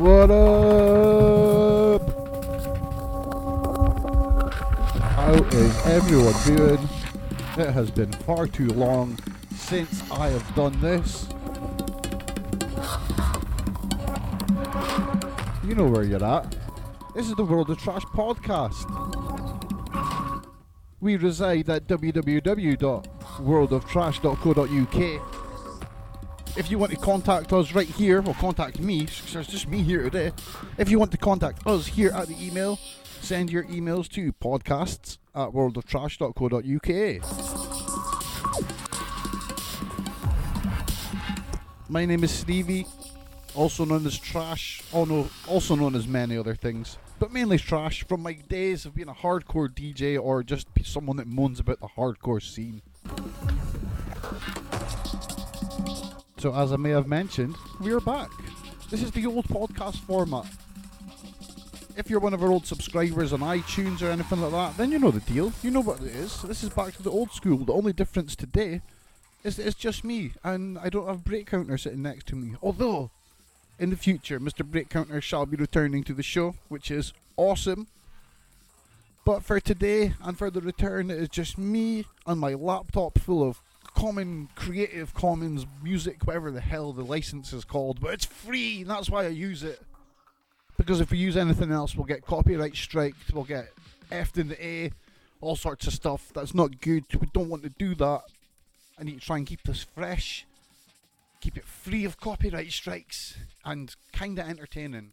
What up? How is everyone doing? It has been far too long since I have done this. You know where you're at. This is the World of Trash podcast. We reside at www.worldoftrash.co.uk. If you want to contact us right here, or contact me, because it's just me here today. If you want to contact us here at the email, send your emails to podcasts@worldoftrash.co.uk. My name is Stevie, also known as Trash, also known as many other things, but mainly Trash, from my days of being a hardcore DJ or just someone that moans about the hardcore scene. So as I may have mentioned, we are back. This is the old podcast format. If you're one of our old subscribers on iTunes or anything like that, then you know the deal. You know what it is. This is back to the old school. The only difference today is that it's just me, and I don't have Break Counter sitting next to me. Although, in the future, Mr. Break Counter shall be returning to the show, which is awesome. But for today, and for the return, it is just me and my laptop full of Creative Commons music, whatever the hell the license is called, but it's free, and that's why I use it. Because if we use anything else, we'll get copyright striked, we'll get F'd in the A, all sorts of stuff. That's not good. We don't want to do that. I need to try and keep this fresh, keep it free of copyright strikes, and kinda entertaining.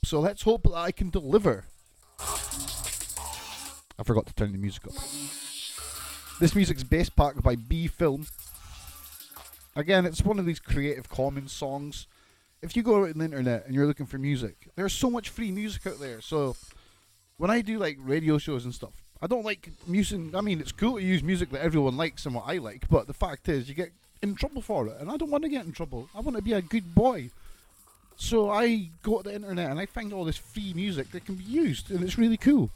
So let's hope that I can deliver. I forgot to turn the music up. This music's bass packed by B Film. Again, it's one of these Creative Commons songs. If you go out on the internet and you're looking for music, there's so much free music out there. So when I do like radio shows and stuff, I don't like music. I mean, it's cool to use music that everyone likes and what I like, but the fact is you get in trouble for it, and I don't want to get in trouble. I want to be a good boy. So I go to the internet and I find all this free music that can be used, and it's really cool.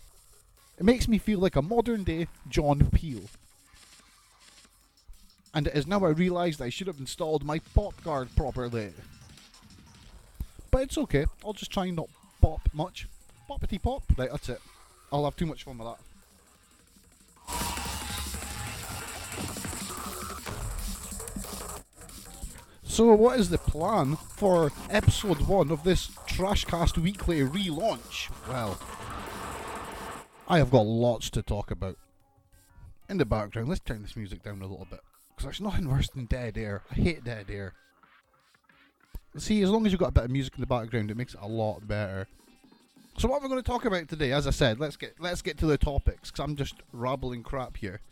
It makes me feel like a modern day John Peel. And it is now I realised I should have installed my pop guard properly. But it's okay, I'll just try and not pop much. Poppity pop, right, that's it. I'll have too much fun with that. So what is the plan for episode 1 of this Trashcast Weekly relaunch? Well, I have got lots to talk about. In the background, let's turn this music down a little bit. Because there's nothing worse than dead air. I hate dead air. See, as long as you've got a bit of music in the background, it makes it a lot better. So what we're going to talk about today, as I said, let's get to the topics, because I'm just rabbling crap here.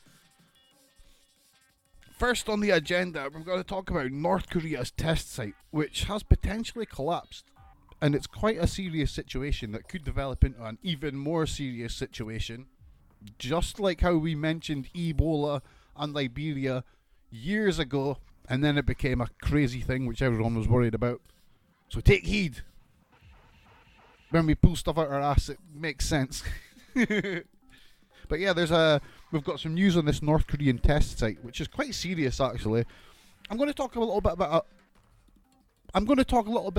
First on the agenda, we're going to talk about North Korea's test site, which has potentially collapsed. And it's quite a serious situation that could develop into an even more serious situation. Just like how we mentioned Ebola and Liberia years ago, and then it became a crazy thing which everyone was worried about. So take heed. When we pull stuff out our ass, it makes sense. But yeah, we've got some news on this North Korean test site, which is quite serious actually. I'm going to talk a little bit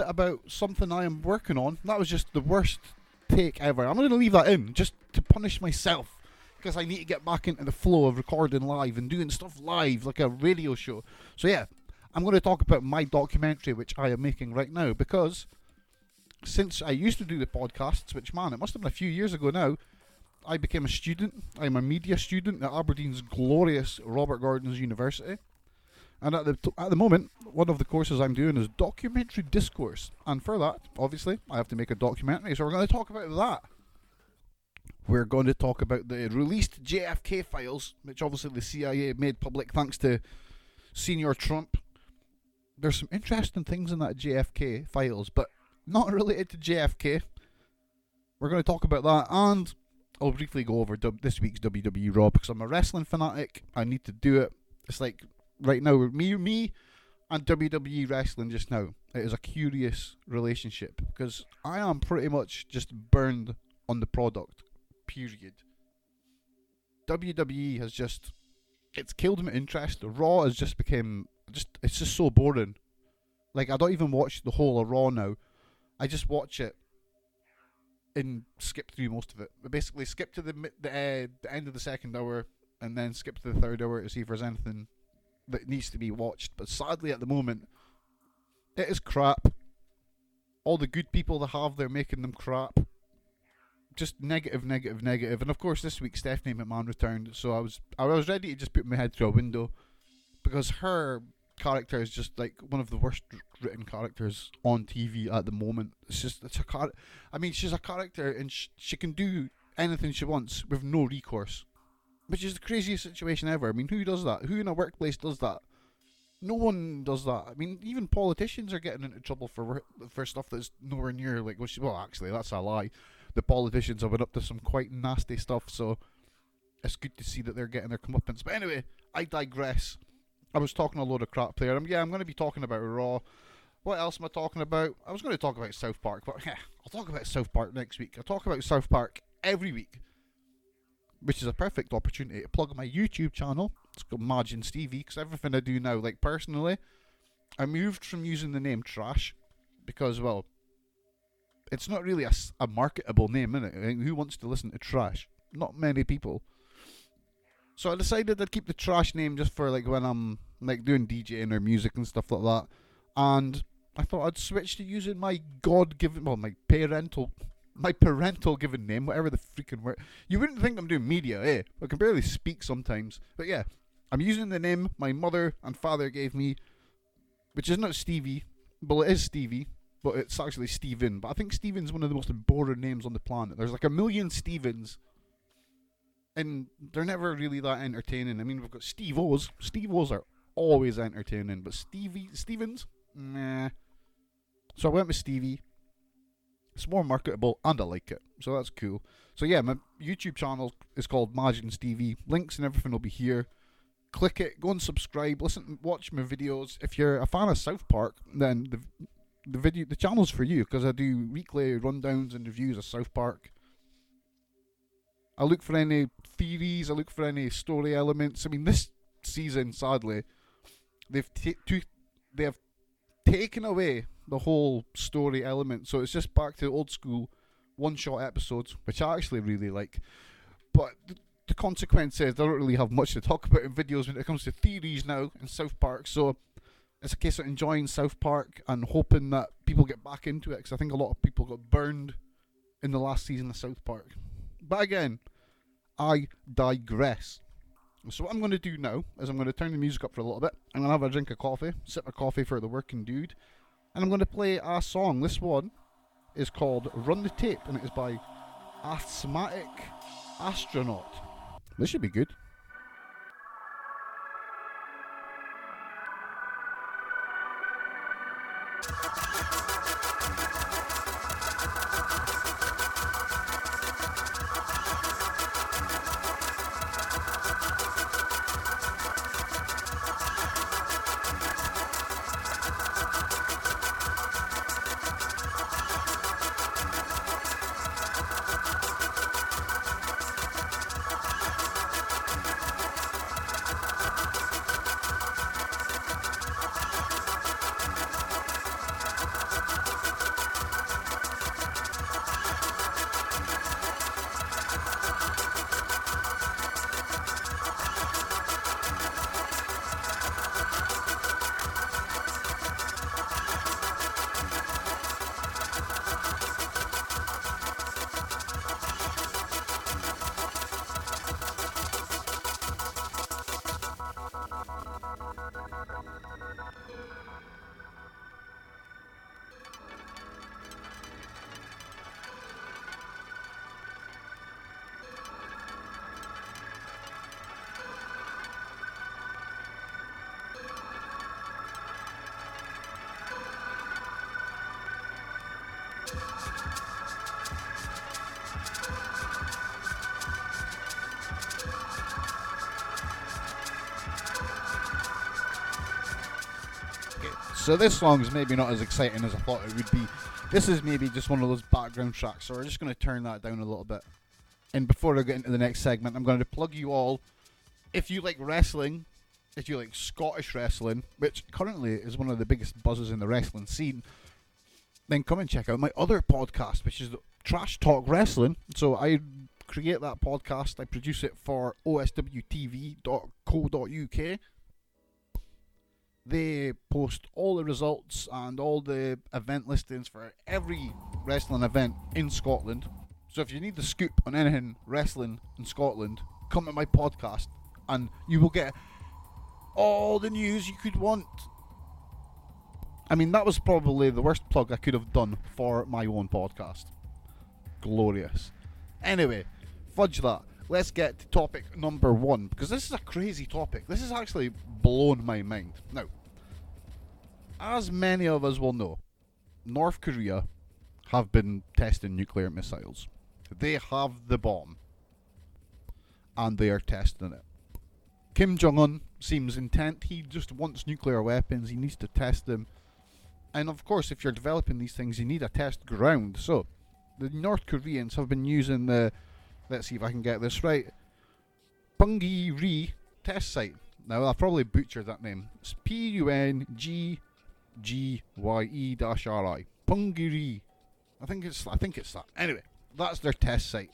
about something I am working on. That was just the worst take ever. I'm going to leave that in just to punish myself, because I need to get back into the flow of recording live and doing stuff live like a radio show. So yeah, I'm going to talk about my documentary which I am making right now, because since I used to do the podcasts, which man, it must have been a few years ago now, I became a student. I'm a media student at Aberdeen's glorious Robert Gordon's University. And at the moment, one of the courses I'm doing is documentary discourse. And for that, obviously, I have to make a documentary. So we're going to talk about that. We're going to talk about the released JFK files, which obviously the CIA made public thanks to Senior Trump. There's some interesting things in that JFK files, but not related to JFK. We're going to talk about that, and I'll briefly go over this week's WWE Raw, because I'm a wrestling fanatic. I need to do it. It's like right now, me and WWE wrestling just now. It is a curious relationship, because I am pretty much just burned on the product. Period. WWE has just, it's killed my interest. Raw has just become, it's just so boring. Like, I don't even watch the whole of Raw now. I just watch it and skip through most of it. I basically skip to the end of the second hour and then skip to the third hour to see if there's anything that needs to be watched. But sadly, at the moment, it is crap. All the good people that have, they're making them crap. Just negative, negative, negative. And of course, this week Stephanie McMahon returned, so I was ready to just put my head through a window because her character is just like one of the worst written characters on TV at the moment. She's a character, and she can do anything she wants with no recourse, which is the craziest situation ever. I mean, who does that? Who in a workplace does that? No one does that. I mean, even politicians are getting into trouble for stuff that's nowhere near like. Well, actually, that's a lie. The politicians have been up to some quite nasty stuff, so it's good to see that they're getting their comeuppance. But anyway, I digress. I was talking a load of crap there. I'm going to be talking about Raw. What else am I talking about? I was going to talk about South Park, but I'll talk about South Park next week. I'll talk about South Park every week, which is a perfect opportunity to plug my YouTube channel. It's called Margin Stevie, because everything I do now, like personally, I moved from using the name Trash, because, well, it's not really a marketable name, innit? I mean, who wants to listen to Trash? Not many people. So I decided I'd keep the Trash name just for like when I'm like doing DJing or music and stuff like that. And I thought I'd switch to using my my parental given name, whatever the freaking word. You wouldn't think I'm doing media, eh? I can barely speak sometimes. But yeah, I'm using the name my mother and father gave me, which is not Stevie. Well, it is Stevie, but it's actually Steven. But I think Steven's one of the most boring names on the planet. There's like a million Stevens, and they're never really that entertaining. I mean, we've got Steve-O's. Steve-O's are always entertaining, but Stevens? Nah. So I went with Stevie. It's more marketable, and I like it. So that's cool. So yeah, my YouTube channel is called Margin Stevie. Links and everything will be here. Click it, go and subscribe, watch my videos. If you're a fan of South Park, then the channel's for you, because I do weekly rundowns and reviews of South Park. I look for any theories, I look for any story elements. I mean, this season, sadly, they have taken away the whole story element, so it's just back to old school one-shot episodes, which I actually really like. But the consequence is I don't really have much to talk about in videos when it comes to theories now in South Park, so it's a case of enjoying South Park and hoping that people get back into it, because I think a lot of people got burned in the last season of South Park. But again, I digress. So what I'm going to do now is I'm going to turn the music up for a little bit. I'm going to have a drink of coffee, sip of coffee for the working dude, and I'm going to play a song. This one is called Run the Tape, and it is by Asthmatic Astronaut. This should be good. So this song is maybe not as exciting as I thought it would be. This is maybe just one of those background tracks, so we're just going to turn that down a little bit. And before I get into the next segment, I'm going to plug you all. If you like wrestling, if you like Scottish wrestling, which currently is one of the biggest buzzes in the wrestling scene, then come and check out my other podcast, which is Trash Talk Wrestling. So I create that podcast. I produce it for oswtv.co.uk. They post all the results and all the event listings for every wrestling event in Scotland. So if you need the scoop on anything wrestling in Scotland, come to my podcast and you will get all the news you could want. I mean, that was probably the worst plug I could have done for my own podcast. Glorious. Anyway, fudge that. Let's get to topic number 1, because this is a crazy topic. This has actually blown my mind. Now, as many of us will know, North Korea have been testing nuclear missiles. They have the bomb, and they are testing it. Kim Jong-un seems intent. He just wants nuclear weapons. He needs to test them. And of course, if you're developing these things, you need a test ground. So, the North Koreans have been using the, let's see if I can get this right, Punggye-ri test site. Now, I'll probably butcher that name. It's Punggye-ri. Punggye-ri. I think it's that. Anyway, that's their test site.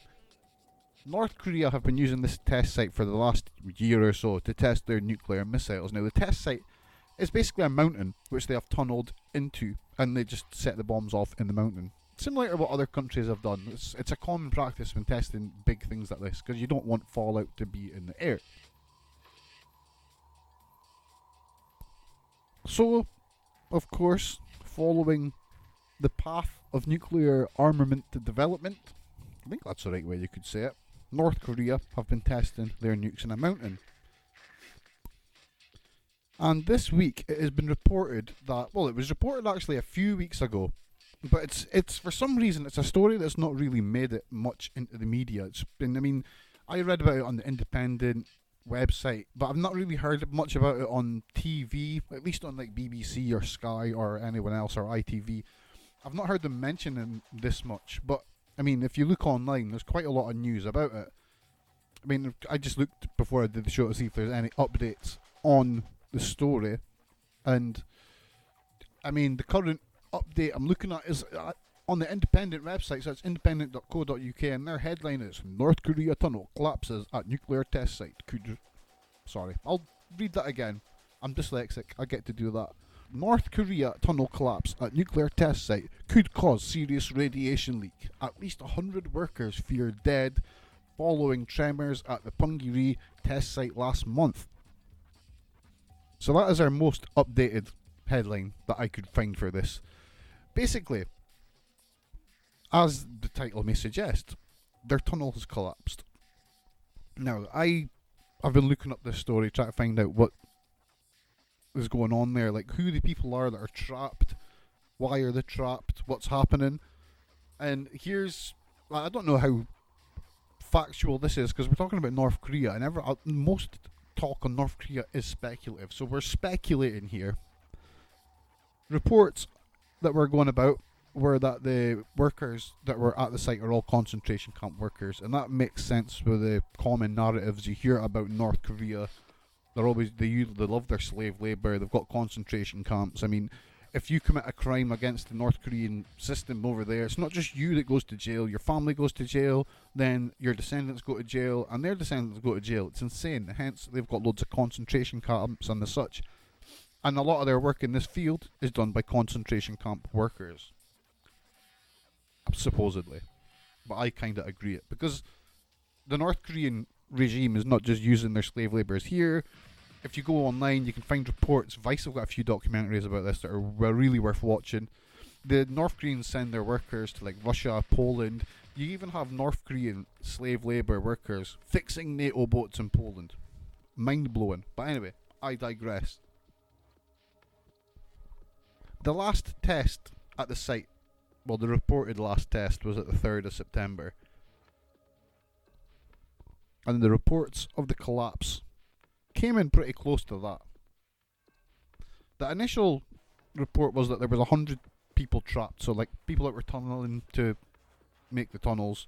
North Korea have been using this test site for the last year or so to test their nuclear missiles. Now, the test site is basically a mountain which they have tunnelled into, and they just set the bombs off in the mountain. Similar to what other countries have done. It's a common practice when testing big things like this, because you don't want fallout to be in the air. So, of course, following the path of nuclear armament development, I think that's the right way you could say it, North Korea have been testing their nukes in a mountain. And this week it has been reported that, well, it was reported actually a few weeks ago, but it's for some reason it's a story that's not really made it much into the media. It's been, I mean, I read about it on the Independent website, but I've not really heard much about it on TV, at least on like BBC or Sky or anyone else or ITV. I've not heard them mentioning this much, but I mean, if you look online, there's quite a lot of news about it. I mean, I just looked before I did the show to see if there's any updates on the story, and I mean, the current update I'm looking at is on the Independent website, so it's independent.co.uk, and their headline is North Korea tunnel collapses at nuclear test site. Sorry, I'll read that again. I'm dyslexic, I get to do that. North Korea tunnel collapse at nuclear test site could cause serious radiation leak. At least 100 workers feared dead following tremors at the Punggye-ri test site last month. So that is our most updated headline that I could find for this. Basically, as the title may suggest, their tunnel has collapsed. Now, I've been looking up this story, trying to find out what is going on there, like who the people are that are trapped, why are they trapped, what's happening. And here's, I don't know how factual this is, because we're talking about North Korea, and most talk on North Korea is speculative, so we're speculating here. Reports that were going about were that the workers that were at the site are all concentration camp workers, and that makes sense with the common narratives you hear about North Korea. They love their slave labour, they've got concentration camps. I mean, if you commit a crime against the North Korean system over there, it's not just you that goes to jail, your family goes to jail, then your descendants go to jail, and their descendants go to jail. It's insane. Hence, they've got loads of concentration camps and the such. And a lot of their work in this field is done by concentration camp workers. Supposedly. But I kind of agree it. Because the North Korean regime is not just using their slave labourers here. If you go online, you can find reports. Vice have got a few documentaries about this that are really worth watching. The North Koreans send their workers to like Russia, Poland. You even have North Korean slave labour workers fixing NATO boats in Poland. Mind-blowing. But anyway, I digress. The last test at the site, well, the reported last test was at the 3rd of September. And the reports of the collapse came in pretty close to that. The initial report was that there was 100 people trapped, so like people that were tunneling to make the tunnels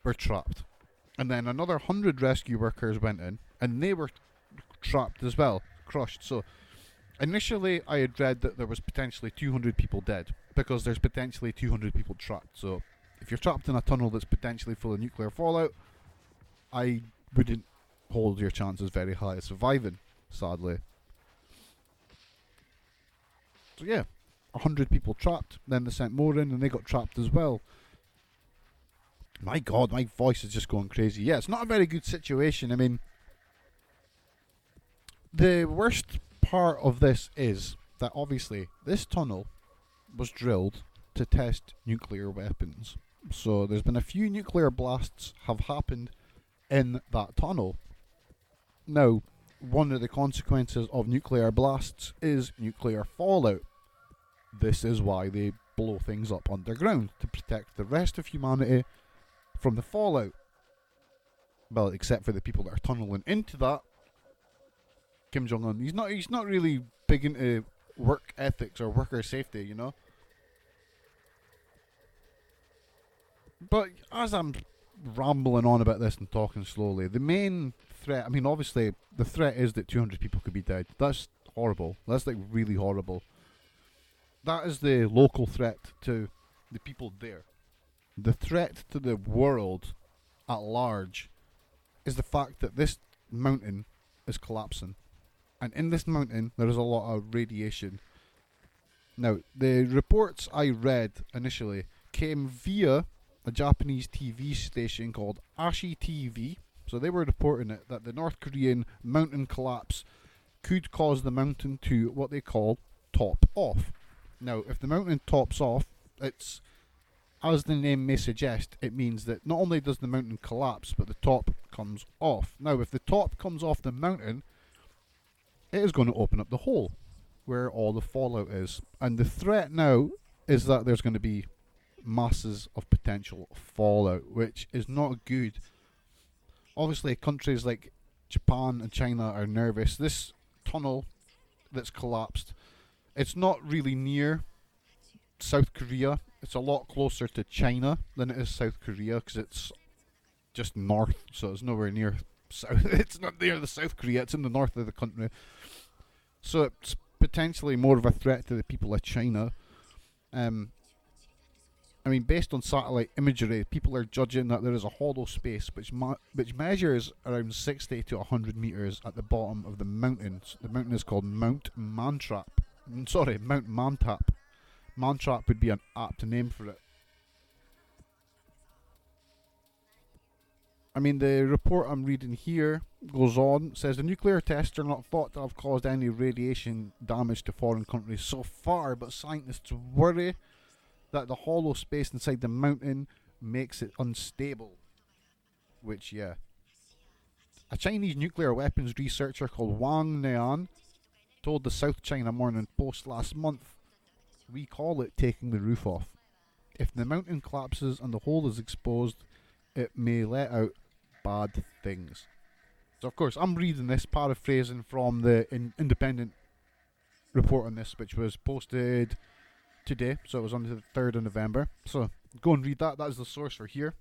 were trapped. And then another 100 rescue workers went in, and they were trapped as well, crushed. So Initially, I had read that there was potentially 200 people dead because there's potentially 200 people trapped. So, if you're trapped in a tunnel that's potentially full of nuclear fallout, I wouldn't hold your chances very high of surviving, sadly. So yeah, 100 people trapped, then they sent more in and they got trapped as well. My god, my voice is just going crazy. Yeah, it's not a very good situation. I mean, the worst part of this is that obviously this tunnel was drilled to test nuclear weapons. So there's been a few nuclear blasts have happened in that tunnel. Now, one of the consequences of nuclear blasts is nuclear fallout. This is why they blow things up underground, to protect the rest of humanity from the fallout. Well, except for the people that are tunneling into that. Kim Jong-un, he's not really big into work ethics or worker safety, you know. But as I'm rambling on about this and talking slowly, the main threat, I mean, obviously, the threat is that 200 people could be dead. That's horrible. That's like really horrible. That is the local threat to the people there. The threat to the world at large is the fact that this mountain is collapsing. And in this mountain, there is a lot of radiation. Now, the reports I read initially came via a Japanese TV station called Ashi TV. So they were reporting it that the North Korean mountain collapse could cause the mountain to what they call top off. Now, if the mountain tops off, it's, as the name may suggest, it means that not only does the mountain collapse, but the top comes off. Now, if the top comes off the mountain, it is going to open up the hole where all the fallout is. And the threat now is that there's going to be masses of potential fallout, which is not good. Obviously, countries like Japan and China are nervous. This tunnel that's collapsed, it's not really near South Korea. It's a lot closer to China than it is South Korea because it's just north, so it's nowhere near south. It's not near the South Korea, it's in the north of the country. So it's potentially more of a threat to the people of China. I mean, based on satellite imagery, people are judging that there is a hollow space which measures around 60 to 100 meters at the bottom of the mountain. The mountain is called Mount Mantap. Mount Mantap. Mantap would be an apt name for it. I mean, the report I'm reading here goes on, says the nuclear tests are not thought to have caused any radiation damage to foreign countries so far, but scientists worry that the hollow space inside the mountain makes it unstable. Which, yeah. A Chinese nuclear weapons researcher called Wang Nian told the South China Morning Post last month, "We call it taking the roof off. If the mountain collapses and the hole is exposed, it may let out bad things." So, of course, I'm reading this, paraphrasing from the independent report on this, which was posted today, so it was on the 3rd of November. So, go and read that. That is the source for here.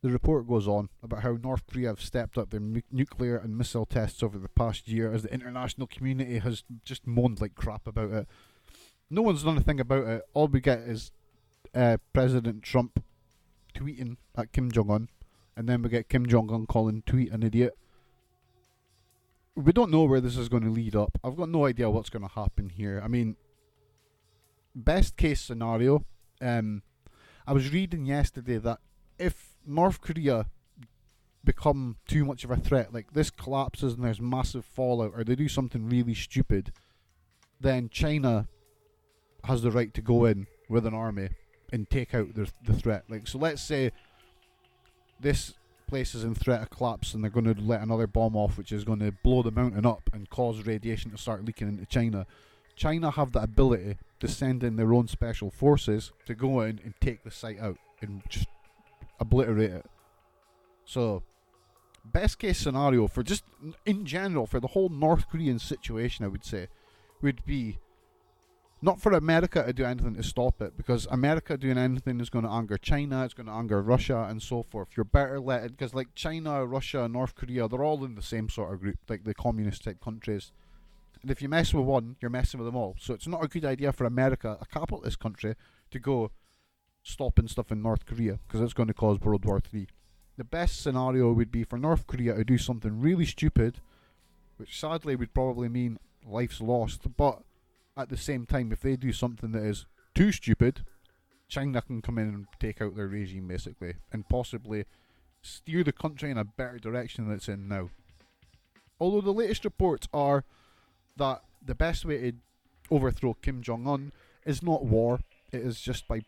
The report goes on about how North Korea have stepped up their nuclear and missile tests over the past year as the international community has just moaned like crap about it. No one's done a thing about it. All we get is President Trump tweeting at Kim Jong-un, and then we get Kim Jong-un calling tweet an idiot. We don't know where this is going to lead up. I've got no idea what's going to happen here. I mean, best case scenario, I was reading yesterday that if North Korea become too much of a threat, like this collapses and there's massive fallout, or they do something really stupid, then China has the right to go in with an army and take out the threat. Like, so let's say this place is in threat of collapse and they're going to let another bomb off which is going to blow the mountain up and cause radiation to start leaking into China. China have the ability to send in their own special forces to go in and take the site out and just obliterate it. So, best case scenario for just in general for the whole North Korean situation, I would say, would be not for America to do anything to stop it, because America doing anything is going to anger China, it's going to anger Russia and so forth. You're better let it, because like China, Russia, North Korea, they're all in the same sort of group, like the communist type countries. And if you mess with one, you're messing with them all. So it's not a good idea for America, a capitalist country, to go stopping stuff in North Korea, because it's going to cause World War III. The best scenario would be for North Korea to do something really stupid, which sadly would probably mean life's lost. But at the same time, if they do something that is too stupid, China can come in and take out their regime, basically, and possibly steer the country in a better direction than it's in now. Although the latest reports are that the best way to overthrow Kim Jong-un is not war, it is just by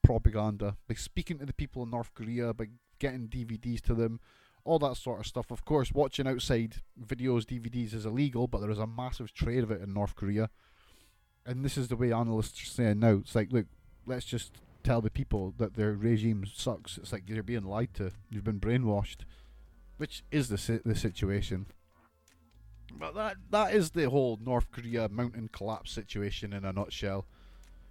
propaganda, by speaking to the people in North Korea, by getting DVDs to them, all that sort of stuff. Of course, watching outside videos, DVDs is illegal, but there is a massive trade of it in North Korea. And this is the way analysts are saying now. It's like, look, let's just tell the people that their regime sucks. It's like you're being lied to. You've been brainwashed, which is the situation. But that is the whole North Korea mountain collapse situation in a nutshell.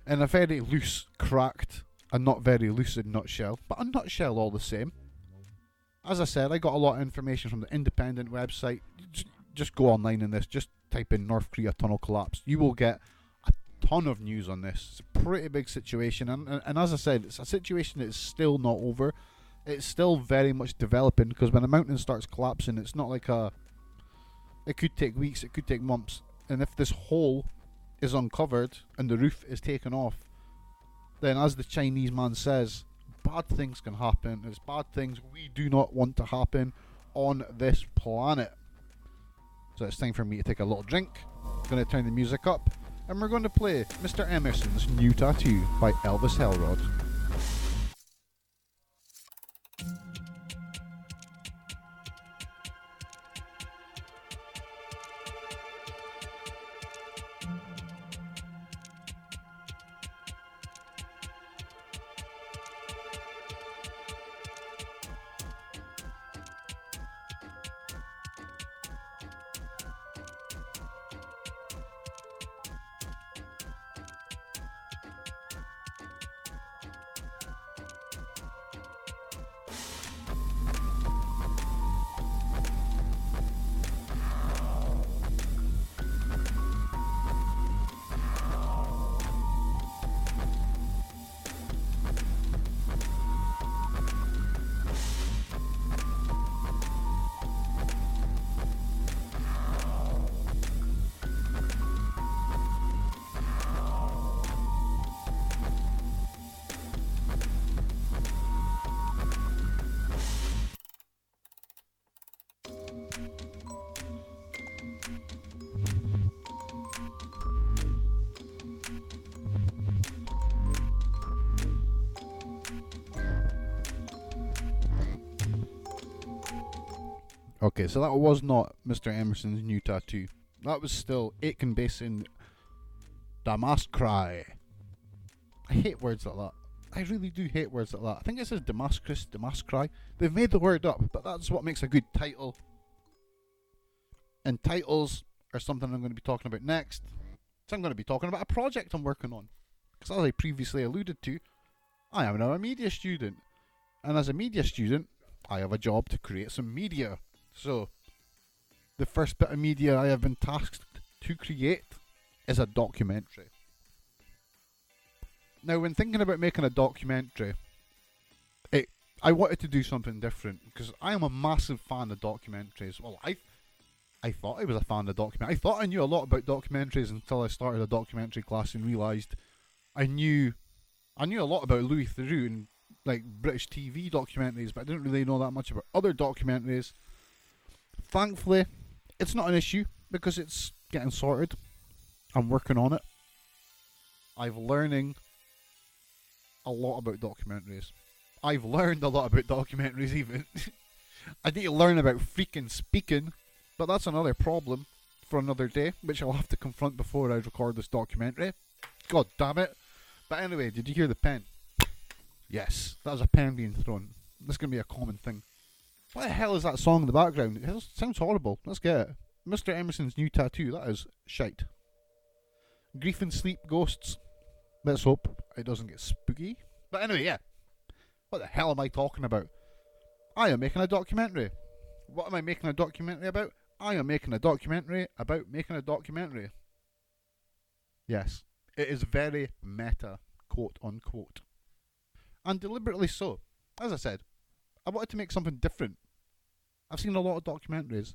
In a very loose, cracked, and not very lucid nutshell, but a nutshell all the same. As I said, I got a lot of information from the Independent website. Just go online in this, just type in North Korea tunnel collapse. You will get a ton of news on this. It's a pretty big situation, and as I said, it's a situation that is still not over. It's still very much developing, because when a mountain starts collapsing, it's not like it could take weeks, it could take months, and if this hole is uncovered and the roof is taken off, then as the Chinese man says, bad things can happen. It's bad things we do not want to happen on this planet. So it's time for me to take a little drink. I'm going to turn the music up, and we're going to play Mr. Emerson's New Tattoo by Elvis Hellrod. Okay, so that was not Mr. Emerson's new tattoo. That was still Aitken Basin Damascry. I hate words like that. I really do hate words like that. I think it says Damascus, Damascry. They've made the word up, but that's what makes a good title. And titles are something I'm going to be talking about next. So I'm going to be talking about a project I'm working on. Because as I previously alluded to, I am now a media student. And as a media student, I have a job to create some media. So, the first bit of media I have been tasked to create is a documentary. Now, when thinking about making a documentary, I wanted to do something different, because I am a massive fan of documentaries. Well, I thought I was a fan of documentaries. I thought I knew a lot about documentaries until I started a documentary class and realised I knew a lot about Louis Theroux and like British TV documentaries, but I didn't really know that much about other documentaries. Thankfully, it's not an issue because it's getting sorted. I'm working on it. I'm learning a lot about documentaries. I've learned a lot about documentaries even. I need to learn about freaking speaking, but that's another problem for another day, which I'll have to confront before I record this documentary. God damn it. But anyway, did you hear the pen? Yes, that was a pen being thrown. This is going to be a common thing. What the hell is that song in the background? It sounds horrible. Let's get it. Mr. Emerson's New Tattoo. That is shite. Grief and Sleep Ghosts. Let's hope it doesn't get spooky. But anyway, yeah. What the hell am I talking about? I am making a documentary. What am I making a documentary about? I am making a documentary about making a documentary. Yes, it is very meta, quote unquote. And deliberately so. As I said, I wanted to make something different. I've seen a lot of documentaries.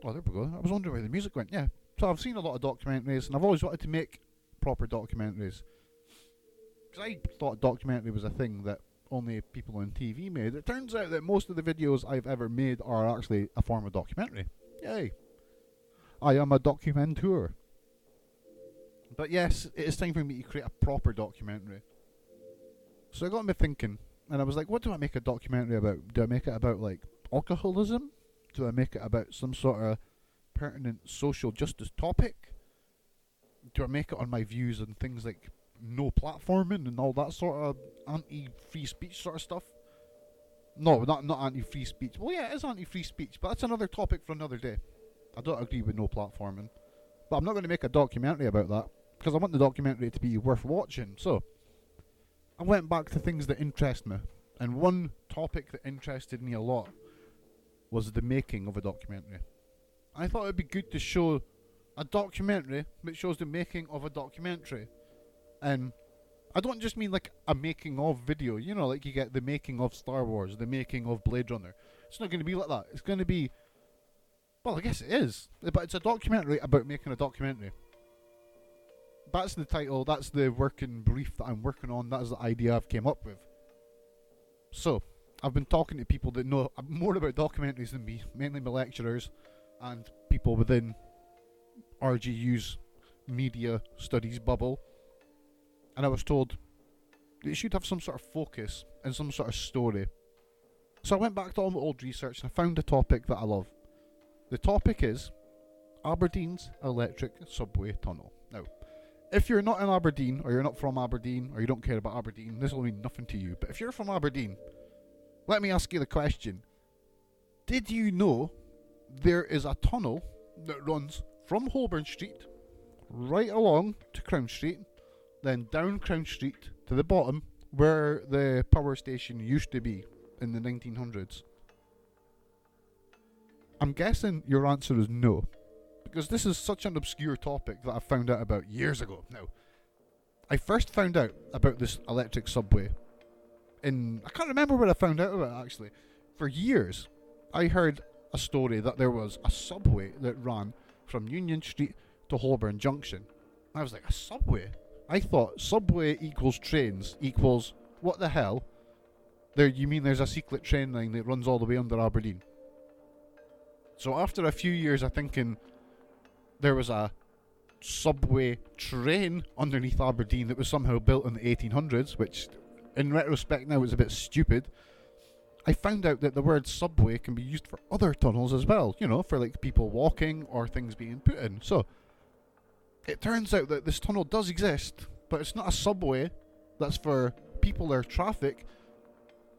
Oh, there we go. I was wondering where the music went. Yeah. So I've seen a lot of documentaries, and I've always wanted to make proper documentaries. Because I thought a documentary was a thing that only people on TV made. It turns out that most of the videos I've ever made are actually a form of documentary. Yay. I am a documenteur. But yes, it is time for me to create a proper documentary. So it got me thinking, and I was like, what do I make a documentary about? Do I make it about, like, alcoholism? Do I make it about some sort of pertinent social justice topic? Do I make it on my views on things like no platforming and all that sort of anti-free speech sort of stuff? No, not anti-free speech. Well, yeah, it is anti-free speech, but that's another topic for another day. I don't agree with no platforming. But I'm not going to make a documentary about that, because I want the documentary to be worth watching. So I went back to things that interest me, and one topic that interested me a lot was the making of a documentary. I thought it'd be good to show a documentary that shows the making of a documentary. And I don't just mean like a making of video, you know, like you get the making of Star Wars, the making of Blade Runner. It's not going to be like that. It's going to be, well, I guess it is, but it's a documentary about making a documentary. That's the title, that's the working brief that I'm working on, that is the idea I've came up with. So, I've been talking to people that know more about documentaries than me, mainly my lecturers and people within RGU's media studies bubble. And I was told that you should have some sort of focus and some sort of story. So I went back to all my old research and I found a topic that I love. The topic is Aberdeen's electric subway tunnel. Now, if you're not in Aberdeen, or you're not from Aberdeen, or you don't care about Aberdeen, this will mean nothing to you. But if you're from Aberdeen, let me ask you the question. Did you know there is a tunnel that runs from Holborn Street right along to Crown Street, then down Crown Street to the bottom where the power station used to be in the 1900s? I'm guessing your answer is no, because this is such an obscure topic that I found out about years ago. Now, I first found out about this electric subway I can't remember where I found out about it actually. For years, I heard a story that there was a subway that ran from Union Street to Holborn Junction. I was like, a subway? I thought subway equals trains equals, what the hell? You mean there's a secret train line that runs all the way under Aberdeen? So after a few years of thinking there was a subway train underneath Aberdeen that was somehow built in the 1800s, which in retrospect now is a bit stupid, I found out that the word subway can be used for other tunnels as well, you know, for like people walking or things being put in. So it turns out that this tunnel does exist, but it's not a subway that's for people or traffic.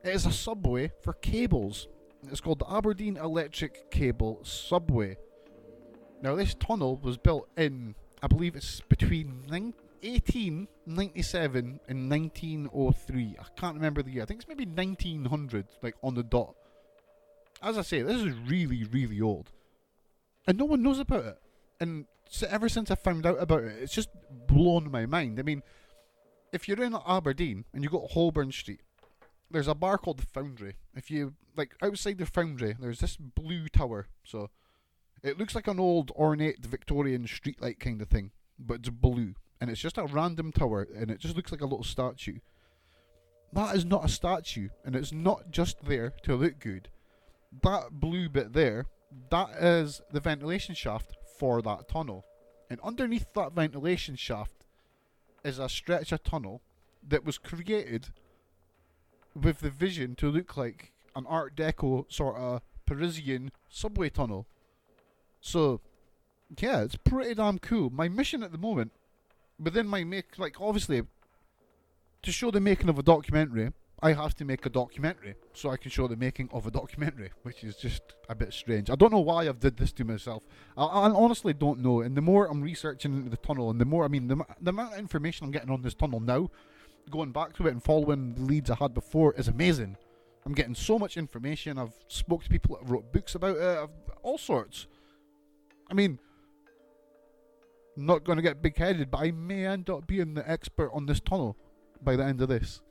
It is a subway for cables. It's called the Aberdeen Electric Cable Subway. Now this tunnel was built in, I believe it's between 1897 and 1903. I can't remember the year. I think it's maybe 1900, like on the dot. As I say, this is really, really old. And no one knows about it. And ever since I found out about it, it's just blown my mind. I mean, if you're in Aberdeen and you go to Holborn Street, there's a bar called the Foundry. If you, like, outside the Foundry, there's this blue tower. So it looks like an old ornate Victorian streetlight kind of thing, but it's blue. And it's just a random tower, and it just looks like a little statue. That is not a statue, and it's not just there to look good. That blue bit there, that is the ventilation shaft for that tunnel. And underneath that ventilation shaft is a stretch of tunnel that was created with the vision to look like an Art Deco sort of Parisian subway tunnel. So, yeah, it's pretty damn cool. My mission at the moment, within my obviously, to show the making of a documentary, I have to make a documentary so I can show the making of a documentary, which is just a bit strange. I don't know why I've did this to myself. I honestly don't know. And the more I'm researching into the tunnel, and the more, the amount of information I'm getting on this tunnel now, going back to it and following the leads I had before, is amazing. I'm getting so much information. I've spoke to people that have wrote books about it, all sorts. I mean, not going to get big-headed, but I may end up being the expert on this tunnel by the end of this.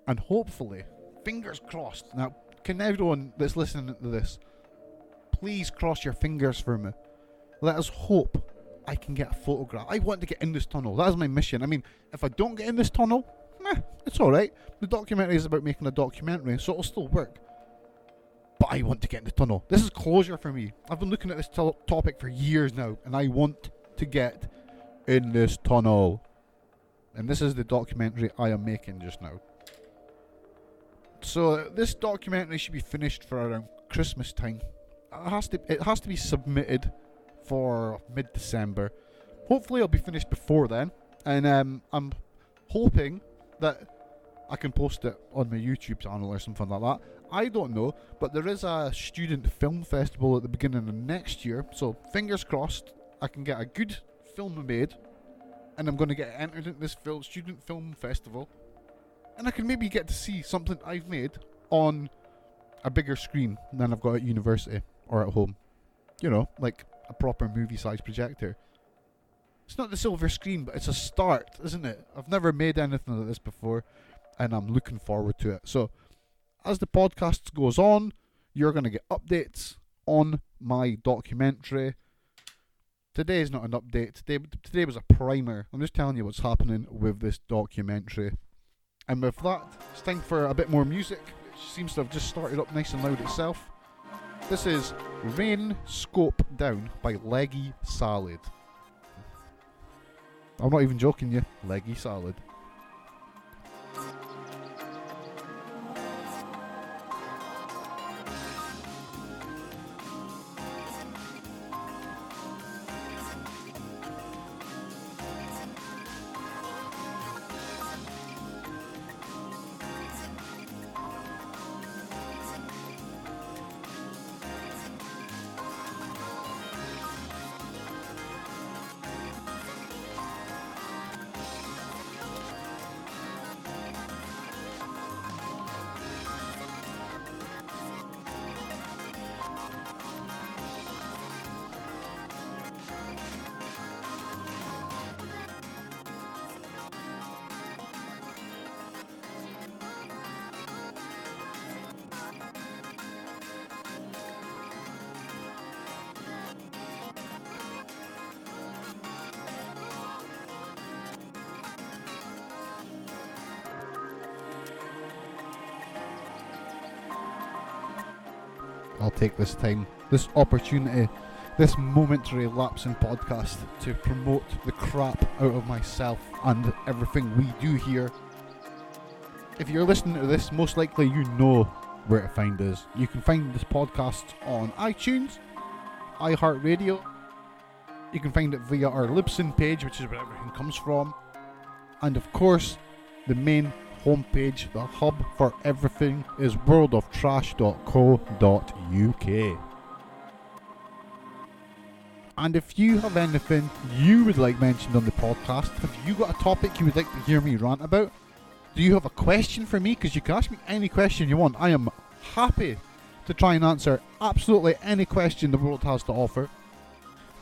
And hopefully, fingers crossed. Now, can everyone that's listening to this, please cross your fingers for me. Let us hope I can get a photograph. I want to get in this tunnel. That is my mission. I mean, if I don't get in this tunnel, it's alright. The documentary is about making a documentary, so it'll still work. But I want to get in the tunnel. This is closure for me. I've been looking at this topic for years now, and I want to get in this tunnel. And this is the documentary I am making just now. So this documentary should be finished for around Christmas time. It has to be submitted for mid-December. Hopefully it'll be finished before then. And I'm hoping that I can post it on my YouTube channel or something like that. I don't know, but there is a student film festival at the beginning of next year, so fingers crossed I can get a good film made, and I'm going to get entered into this student film festival, and I can maybe get to see something I've made on a bigger screen than I've got at university or at home. You know, like a proper movie-sized projector. It's not the silver screen, but it's a start, isn't it? I've never made anything like this before, and I'm looking forward to it. So, as the podcast goes on, you're going to get updates on my documentary. Today is not an update. Today was a primer. I'm just telling you what's happening with this documentary. And with that, it's time for a bit more music. It seems to have just started up nice and loud itself. This is Rain Scope Down by Leggy Salad. I'm not even joking you. Leggy Salad. I'll take this time, this opportunity, this momentary lapse in podcast to promote the crap out of myself and everything we do here. If you're listening to this, most likely you know where to find us. You can find this podcast on iTunes, iHeartRadio. You can find it via our Libsyn page, which is where everything comes from. And of course, the main homepage, the hub for everything, is worldoftrash.co.uk. And if you have anything you would like mentioned on the podcast, have you got a topic you would like to hear me rant about? Do you have a question for me? Because you can ask me any question you want. I am happy to try and answer absolutely any question the world has to offer.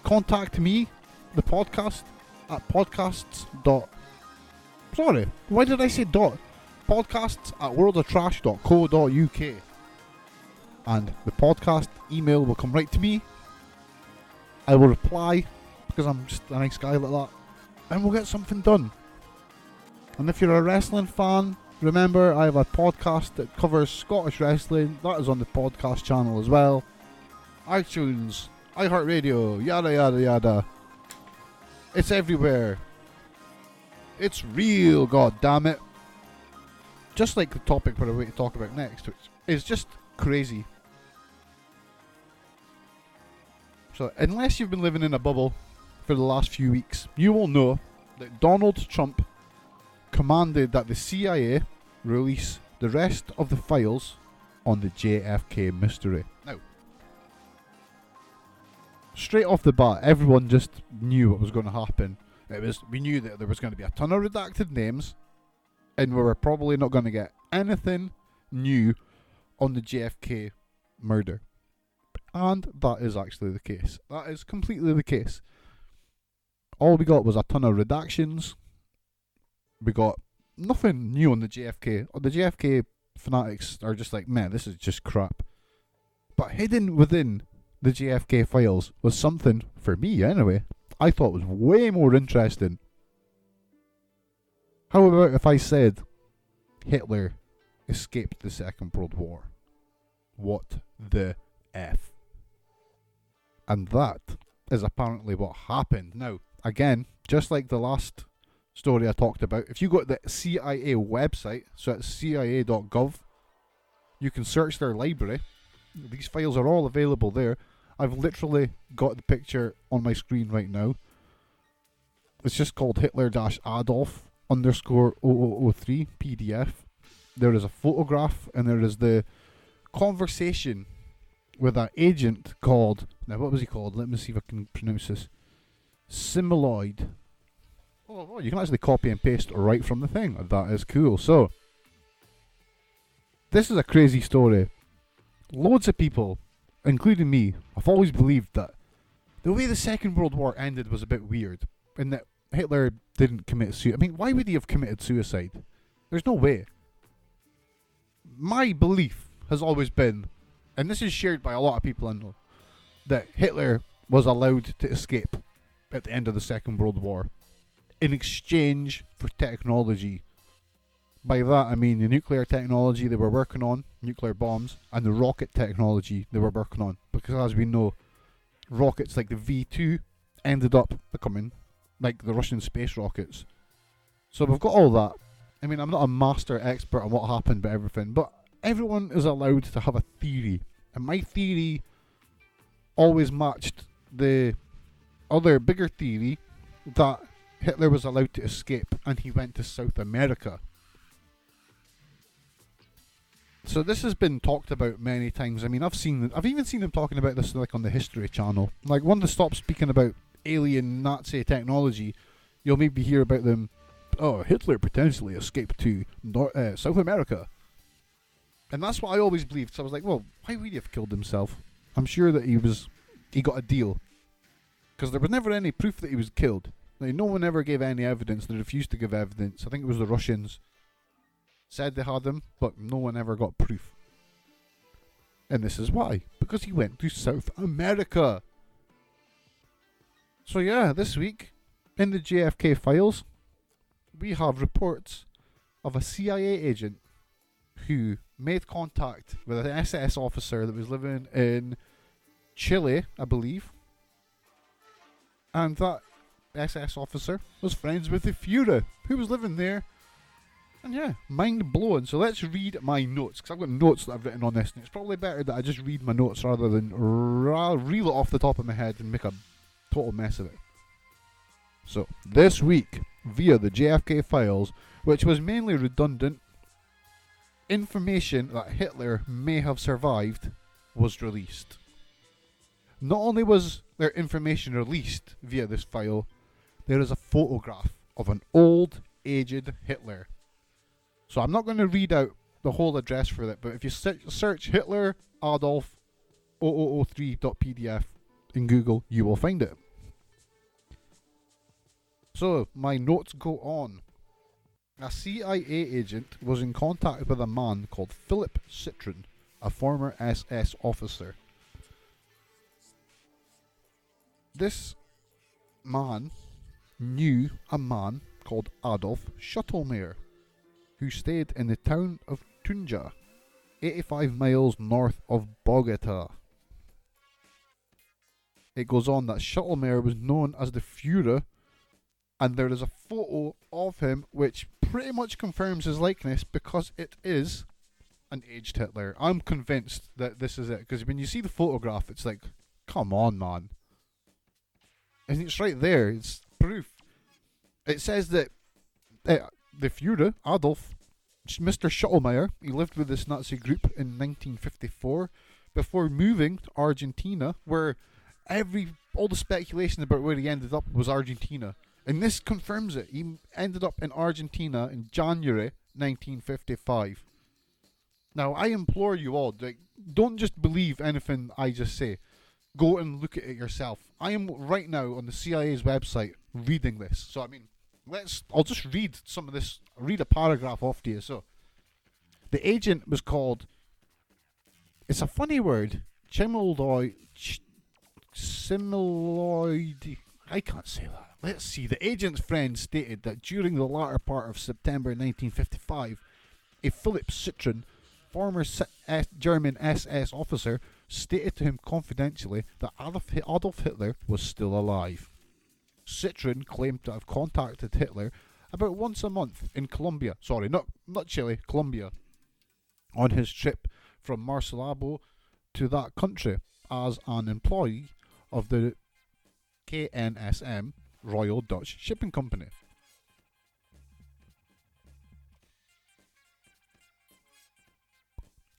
Contact me, the podcast, at Sorry, why did I say dot? Podcasts at worldoftrash.co.uk. And the podcast email will come right to me. I will reply, because I'm just a nice guy like that. And we'll get something done. And if you're a wrestling fan, remember I have a podcast that covers Scottish wrestling. That is on the podcast channel as well. iTunes, iHeartRadio, yada yada yada. It's everywhere. It's real, god damn it. Just like the topic we're about to talk about next, which is just crazy. So, unless you've been living in a bubble for the last few weeks, you will know that Donald Trump commanded that the CIA release the rest of the files on the JFK mystery. Now, straight off the bat, everyone just knew what was going to happen. We knew that there was going to be a ton of redacted names, and we were probably not going to get anything knew on the JFK murder. And that is actually the case. That is completely the case. All we got was a ton of redactions. We got nothing new on the JFK. The JFK fanatics are just like, man, this is just crap. But hidden within the JFK files was something, for me anyway, I thought was way more interesting. How about if I said Hitler escaped the Second World War? What the F? And that is apparently what happened. Now, again, just like the last story I talked about, if you go to the CIA website, so it's cia.gov, you can search their library. These files are all available there. I've literally got the picture on my screen right now. It's just called Hitler-Adolf _0003 PDF. There is a photograph, and there is the conversation with an agent called, now what was he called? Let me see if I can pronounce this. Similoid. Oh, you can actually copy and paste right from the thing. That is cool. So, this is a crazy story. Loads of people, including me, have always believed that the way the Second World War ended was a bit weird, and that Hitler didn't commit suicide. I mean, why would he have committed suicide? There's no way. My belief has always been, and this is shared by a lot of people I know, that Hitler was allowed to escape at the end of the Second World War in exchange for technology. By that I mean the nuclear technology they were working on, nuclear bombs, and the rocket technology they were working on. Because as we know, rockets like the V2 ended up becoming like the Russian space rockets. So we've got all that. I mean, I'm not a master expert on what happened but everything, but everyone is allowed to have a theory. And my theory always matched the other bigger theory that Hitler was allowed to escape and he went to South America. So this has been talked about many times. I mean, I've even seen them talking about this like on the History Channel. Like, when they stop speaking about alien Nazi technology, you'll maybe hear about them. Oh, Hitler potentially escaped to South America. And that's what I always believed. So I was like, well, why would he have killed himself? I'm sure that he got a deal. Because there was never any proof that he was killed. Like, no one ever gave any evidence. They refused to give evidence. I think it was the Russians said they had him, but no one ever got proof. And this is why. Because he went to South America. So yeah, this week, in the JFK files, we have reports of a CIA agent who made contact with an SS officer that was living in Chile, I believe. And that SS officer was friends with the Führer, who was living there. And yeah, mind blowing. So let's read my notes, because I've got notes that I've written on this, and it's probably better that I just read my notes rather than reel it off the top of my head and make a total mess of it. So, this week, via the JFK files, which was mainly redundant, information that Hitler may have survived was released. Not only was there information released via this file, there is a photograph of an old, aged Hitler. So I'm not going to read out the whole address for that, but if you search Hitler Adolf 0003.pdf in Google, you will find it. So, my notes go on. A CIA agent was in contact with a man called Philip Citron, a former SS officer. This man knew a man called Adolf Schuttlemeyer, who stayed in the town of Tunja, 85 miles north of Bogota. It goes on that Schuttlemeyer was known as the Führer, and there is a photo of him which pretty much confirms his likeness because it is an aged Hitler. I'm convinced that this is it, because when you see the photograph, it's like, come on, man. And it's right there, it's proof. It says that the Führer, Adolf, Mr. Schuttlemeyer, he lived with this Nazi group in 1954 before moving to Argentina, where all the speculation about where he ended up was Argentina. And this confirms it. He ended up in Argentina in January 1955. Now, I implore you all, like, don't just believe anything I just say. Go and look at it yourself. I am right now on the CIA's website reading this. So, I mean, I'll just read some of this, read a paragraph off to you. So, the agent was called, it's a funny word, simuloid, I can't say that. Let's see. The agent's friend stated that during the latter part of September 1955, a Philip Citroen, former German SS officer, stated to him confidentially that Adolf Hitler was still alive. Citroen claimed to have contacted Hitler about once a month in Colombia. Sorry, not Chile, Colombia, on his trip from Maracaibo to that country as an employee of the KNSM, Royal Dutch Shipping Company.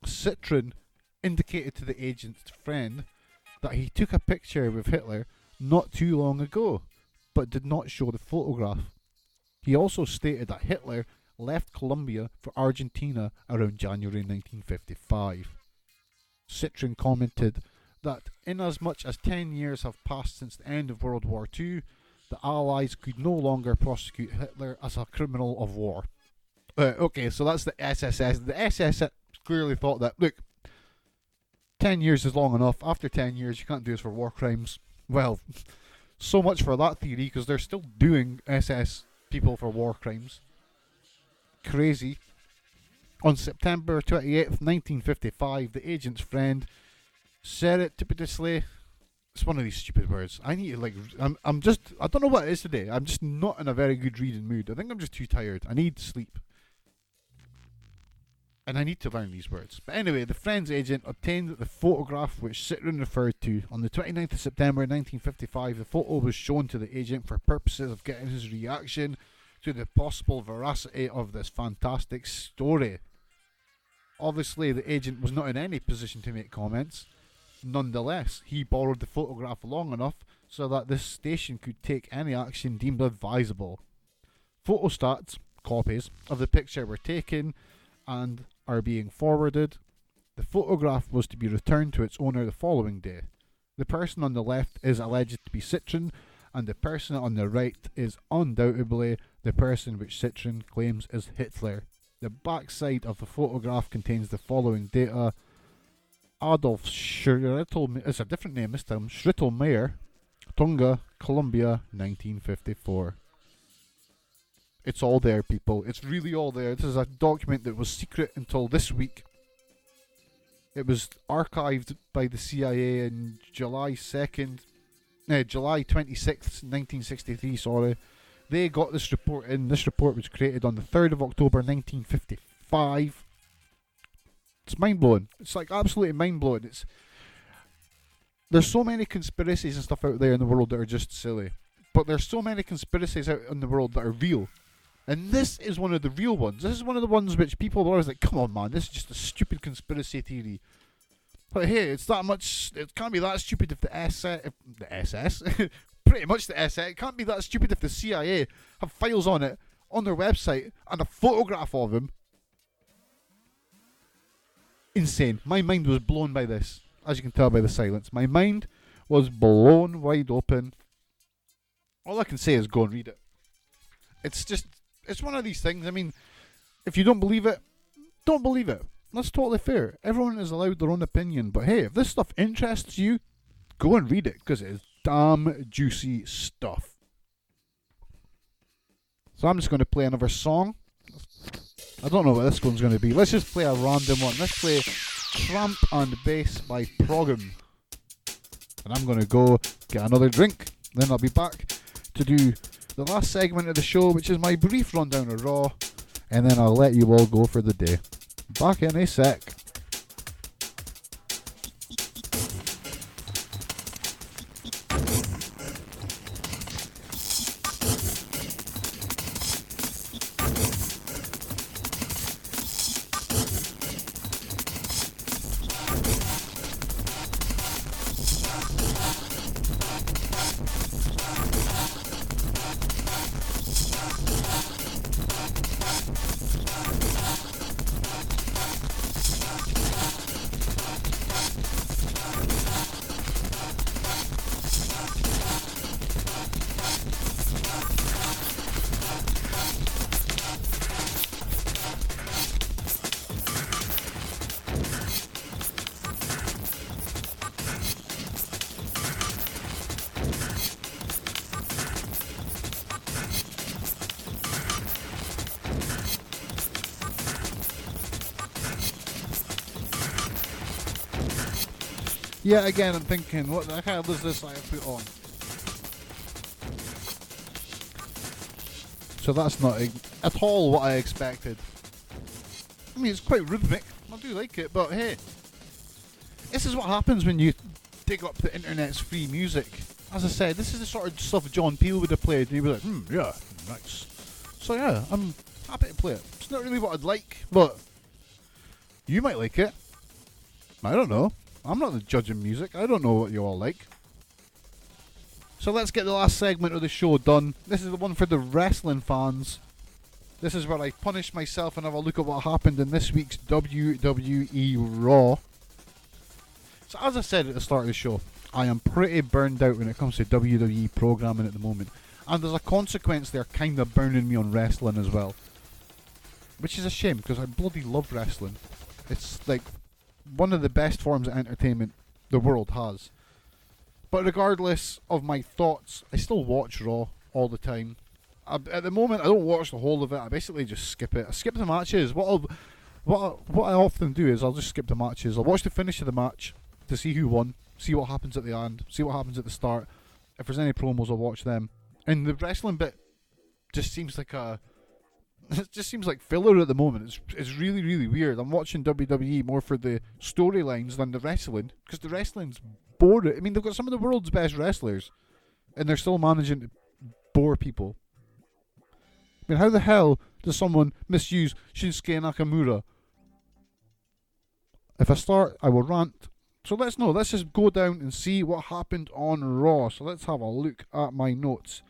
Citroen indicated to the agent's friend that he took a picture with Hitler not too long ago, but did not show the photograph. He also stated that Hitler left Colombia for Argentina around January 1955. Citroen commented that inasmuch as 10 years have passed since the end of World War II, the Allies could no longer prosecute Hitler as a criminal of war. Okay, so that's the SSS. The SSS clearly thought that, look, 10 years is long enough. After 10 years, you can't do this for war crimes. Well, so much for that theory, because they're still doing SS people for war crimes. Crazy. On September 28th, 1955, the agent's friend surreptitiously... It's one of these stupid words. I need to, like... I don't know what it is today. I'm just not in a very good reading mood. I think I'm just too tired. I need sleep. And I need to learn these words. But anyway, the friend's agent obtained the photograph which Citroen referred to. On the 29th of September 1955, the photo was shown to the agent for purposes of getting his reaction to the possible veracity of this fantastic story. Obviously, the agent was not in any position to make comments. Nonetheless, he borrowed the photograph long enough so that this station could take any action deemed advisable. Photostats, copies, of the picture were taken and are being forwarded. The photograph was to be returned to its owner the following day. The person on the left is alleged to be Citroen, and the person on the right is undoubtedly the person which Citroen claims is Hitler. The backside of the photograph contains the following data. Adolf Schrittel, it's a different name this time, Schrittelmeyer, Tunga, Colombia, 1954. It's all there, people. It's really all there. This is a document that was secret until this week. It was archived by the CIA on July 26th, 1963, sorry. They got this report in. This report was created on the 3rd of October, 1955. It's mind-blowing. It's like absolutely mind-blowing. There's so many conspiracies and stuff out there in the world that are just silly. But there's so many conspiracies out in the world that are real. And this is one of the real ones. This is one of the ones which people are always like, come on, man, this is just a stupid conspiracy theory. But hey, it's that much, it can't be that stupid if the SS, pretty much the SS, it can't be that stupid if the CIA have files on it, on their website, and a photograph of him. Insane. My mind was blown by this, as you can tell by the silence. My mind was blown wide open. All I can say is go and read it. It's one of these things. I mean, if you don't believe it, don't believe it. That's totally fair. Everyone is allowed their own opinion. But hey, if this stuff interests you, go and read it, because it is damn juicy stuff. So I'm just going to play another song. I don't know what this one's going to be. Let's just play a random one. Let's play Tramp and Bass by Program. And I'm going to go get another drink. Then I'll be back to do the last segment of the show, which is my brief rundown of Raw, and then I'll let you all go for the day. Back in a sec. Yet again, I'm thinking, what the hell is this I have put on? So that's not at all what I expected. I mean, it's quite rhythmic. I do like it, but hey. This is what happens when you dig up the internet's free music. As I said, this is the sort of stuff John Peel would have played, and he'd be like, yeah, nice. So yeah, I'm happy to play it. It's not really what I'd like, but you might like it. I don't know. I'm not the judge of music. I don't know what you all like. So let's get the last segment of the show done. This is the one for the wrestling fans. This is where I punish myself and have a look at what happened in this week's WWE Raw. So as I said at the start of the show, I am pretty burned out when it comes to WWE programming at the moment. And as a consequence, they're kind of burning me on wrestling as well. Which is a shame, because I bloody love wrestling. It's like one of the best forms of entertainment the world has. But regardless of my thoughts, I still watch Raw all the time. At the moment, I don't watch the whole of it. I basically just skip it. I skip the matches. What I often do is I'll just skip the matches. I'll watch the finish of the match to see who won, see what happens at the end, see what happens at the start. If there's any promos, I'll watch them. And the wrestling bit just seems like it just seems like filler at the moment. It's really, really weird. I'm watching WWE more for the storylines than the wrestling, because the wrestling's boring. I mean, they've got some of the world's best wrestlers, and they're still managing to bore people. I mean, how the hell does someone misuse Shinsuke Nakamura? If I start, I will rant. So let's just go down and see what happened on Raw. So let's have a look at my notes.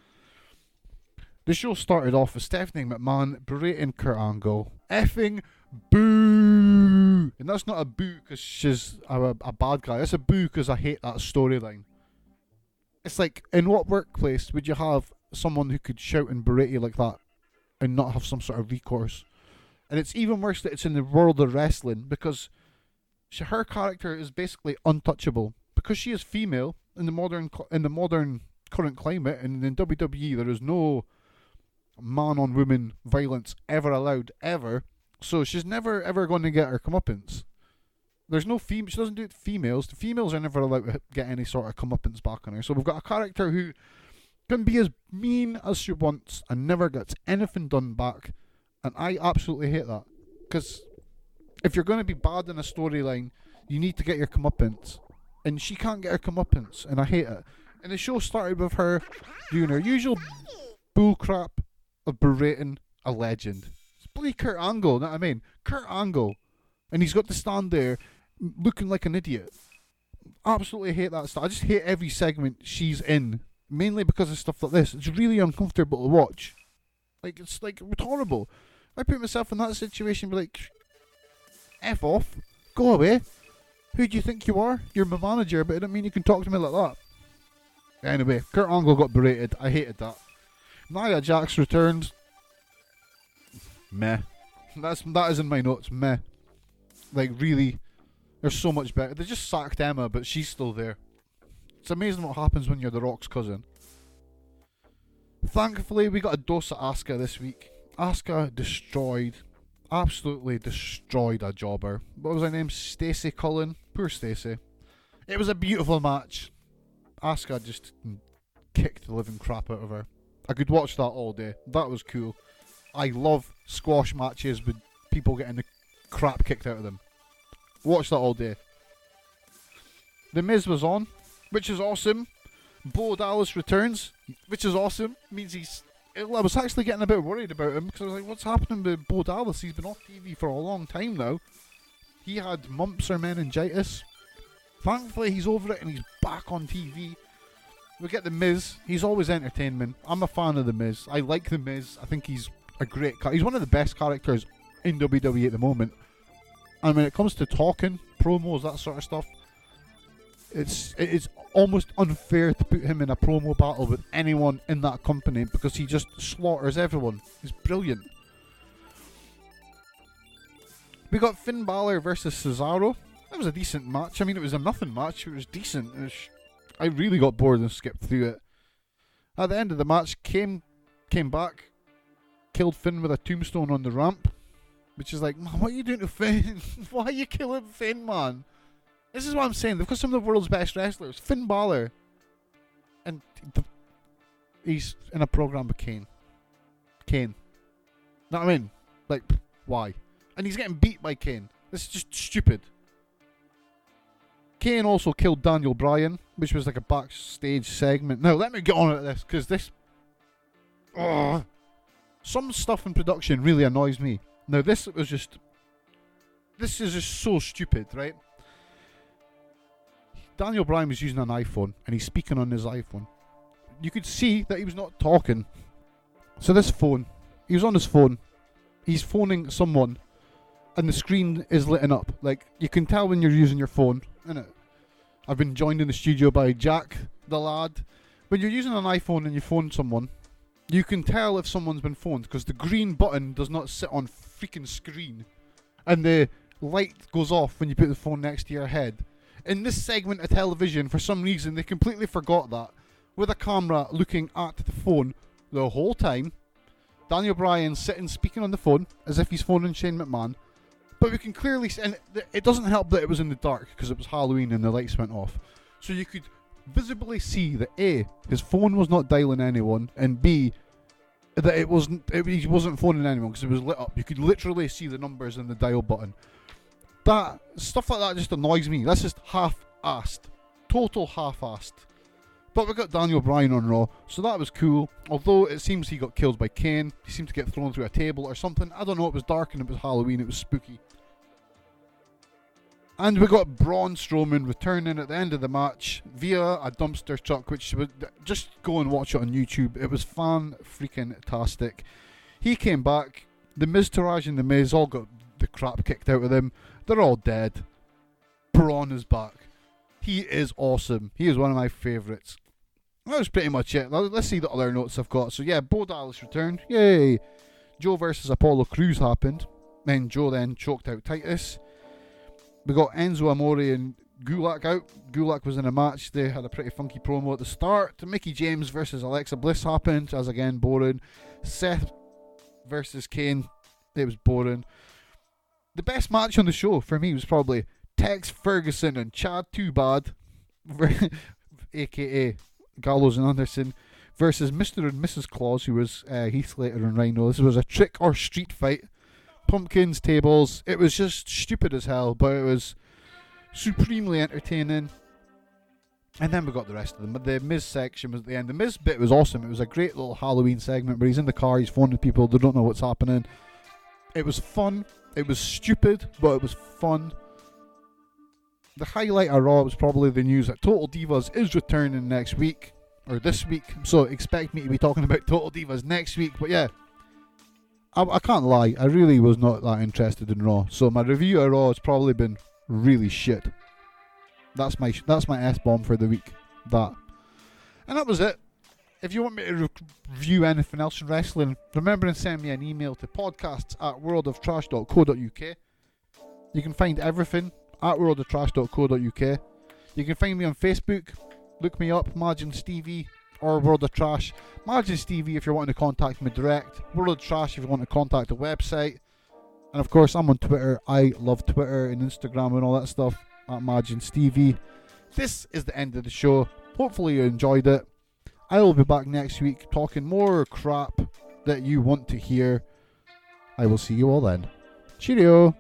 The show started off with Stephanie McMahon berating Kurt Angle. Effing boo! And that's not a boo because she's a bad guy. That's a boo because I hate that storyline. It's like, in what workplace would you have someone who could shout and berate you like that and not have some sort of recourse? And it's even worse that it's in the world of wrestling, because her character is basically untouchable. Because she is female in the modern current climate, and in WWE there is no man-on-woman violence ever allowed, ever. So she's never ever going to get her comeuppance. There's no she doesn't do it to females. The females are never allowed to get any sort of comeuppance back on her. So we've got a character who can be as mean as she wants and never gets anything done back. And I absolutely hate that. Because if you're going to be bad in a storyline, you need to get your comeuppance. And she can't get her comeuppance, and I hate it. And the show started with her doing her usual bullcrap of berating a legend. It's bloody Kurt Angle, you know what I mean? Kurt Angle. And he's got to stand there looking like an idiot. Absolutely hate that stuff. I just hate every segment she's in. Mainly because of stuff like this. It's really uncomfortable to watch. Like, it's horrible. I put myself in that situation and be like, F off. Go away. Who do you think you are? You're my manager, but it doesn't mean you can talk to me like that. Anyway, Kurt Angle got berated. I hated that. Nia Jax returned. Meh. That is in my notes. Meh. Like, really, there's so much better. They just sacked Emma, but she's still there. It's amazing what happens when you're The Rock's cousin. Thankfully, we got a dose of Asuka this week. Asuka destroyed, absolutely destroyed a jobber. What was her name? Stacey Cullen. Poor Stacey. It was a beautiful match. Asuka just kicked the living crap out of her. I could watch that all day. That was cool. I love squash matches with people getting the crap kicked out of them. Watch that all day. The Miz was on, which is awesome. Bo Dallas returns, which is awesome. Means I was actually getting a bit worried about him, because I was like, what's happening with Bo Dallas? He's been off TV for a long time now. He had mumps or meningitis. Thankfully, he's over it and he's back on TV. We get The Miz. He's always entertainment. I'm a fan of The Miz. I like The Miz. I think he's a great character. He's one of the best characters in WWE at the moment. And when it comes to talking, promos, that sort of stuff, it's almost unfair to put him in a promo battle with anyone in that company, because he just slaughters everyone. He's brilliant. We got Finn Balor versus Cesaro. That was a decent match. I mean, it was a nothing match. It was decent. I really got bored and skipped through it. At the end of the match, came back, killed Finn with a tombstone on the ramp, which is like, man, what are you doing to Finn? Why are you killing Finn, man? This is what I'm saying. They've got some of the world's best wrestlers. Finn Balor. And he's in a program with Kane. Know what I mean? Like, why? And he's getting beat by Kane. This is just stupid. Kane also killed Daniel Bryan, which was like a backstage segment. Now, let me get on at this, because this... some stuff in production really annoys me. Now, this is just so stupid, right? Daniel Bryan was using an iPhone, and he's speaking on his iPhone. You could see that he was not talking. So this phone, he was on his phone. He's phoning someone, and the screen is lit up. Like, you can tell when you're using your phone, innit? I've been joined in the studio by Jack, the lad. When you're using an iPhone and you phone someone, you can tell if someone's been phoned, because the green button does not sit on freaking screen. And the light goes off when you put the phone next to your head. In this segment of television, for some reason, they completely forgot that. With a camera looking at the phone the whole time. Daniel Bryan sitting speaking on the phone as if he's phoning Shane McMahon. But we can clearly see, and it doesn't help that it was in the dark because it was Halloween and the lights went off. So you could visibly see that A, his phone was not dialing anyone, and B, that he wasn't phoning anyone because it was lit up. You could literally see the numbers in the dial button. That stuff like that just annoys me. That's just half-assed, total half-assed. But we got Daniel Bryan on Raw, so that was cool. Although it seems he got killed by Kane. He seemed to get thrown through a table or something. I don't know, it was dark and it was Halloween, it was spooky. And we got Braun Strowman returning at the end of the match via a dumpster truck, which was, just go and watch it on YouTube. It was fan-freaking-tastic. He came back. The Miz, Taraj and The Miz all got the crap kicked out of them. They're all dead. Braun is back. He is awesome. He is one of my favourites. That was pretty much it. Let's see the other notes I've got. So yeah, Bo Dallas returned. Yay! Joe versus Apollo Crews happened. Then Joe then choked out Titus. We got Enzo Amore and Gulak out. Gulak was in a match. They had a pretty funky promo at the start. Mickey James versus Alexa Bliss happened. As again, boring. Seth versus Kane. It was boring. The best match on the show for me was probably Tex Ferguson and Chad Too Bad, aka Gallows and Anderson, versus Mr. and Mrs. Claus, who was Heath Slater and Rhino. This was a trick or street fight. Pumpkins, tables. It was just stupid as hell, but it was supremely entertaining. And then we got the rest of them. The Miz section was at the end. The Miz bit was awesome. It was a great little Halloween segment where he's in the car, he's phoning people, they don't know what's happening. It was fun. It was stupid, but it was fun. The highlight of Raw was probably the news that Total Divas is returning next week, or this week, so expect me to be talking about Total Divas next week. But yeah, I can't lie, I really was not that interested in Raw, so my review of Raw has probably been really shit. That's my S-bomb for the week. And that was it. If you want me to review anything else in wrestling, remember to send me an email to podcasts@worldoftrash.co.uk. You can find everything at worldoftrash.co.uk. You can find me on Facebook. Look me up, Margin Stevie or World of Trash. Margin Stevie if you're wanting to contact me direct. World of Trash if you want to contact the website. And of course, I'm on Twitter. I love Twitter and Instagram and all that stuff at Margin Stevie. This is the end of the show. Hopefully you enjoyed it. I will be back next week talking more crap that you want to hear. I will see you all then. Cheerio.